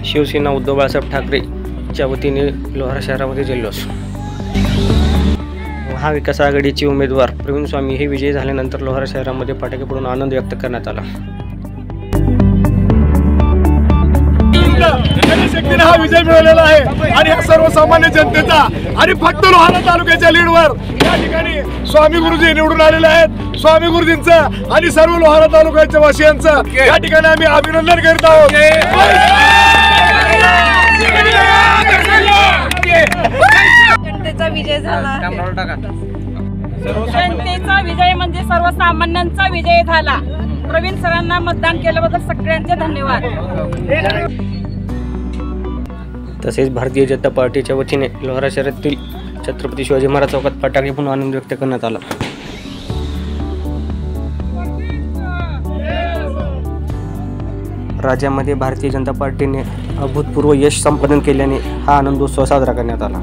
शिवसेना उद्धव बाळासाहेब ठाकरेच्या वतीने लोहारा शहरामध्ये जल्लोष। महाविकास आघाडीचे उमेदवार प्रवीण स्वामी हे विजयी झाल्यानंतर लोहारा शहरामध्ये फटाके फोडून आनंद व्यक्त करण्यात आला। जनशक्तीने हा विजय मिळवलेला आहे आणि हा सर्वसामान्य जनतेचा आणि फक्त लोहारा तालुक्याच्या लीडवर या ठिकाणी स्वामी गुरुजी निवडून आलेले आहेत। स्वामी गुरुजींचं आणि सर्व लोहारा तालुक्याच्या वासियांचं या ठिकाणी आम्ही अभिनंदन करत आहोत। जनतेचा विजय झाला। जनतेचा विजय म्हणजे सर्वसामान्यांचा विजय झाला। प्रवीण सरांना मतदान केल्याबद्दल सगळ्यांचे धन्यवाद। तसेच भारतीय जनता पार्टीच्या वतीने लोहारा शहरातील छत्रपती शिवाजी महाराज चौकात फटाके फोडून आनंद व्यक्त करण्यात आला। राज्यामध्ये भारतीय जनता पार्टीने अभूतपूर्व यश संपादन केल्याने हा आनंदोत्सव साजरा करण्यात आला।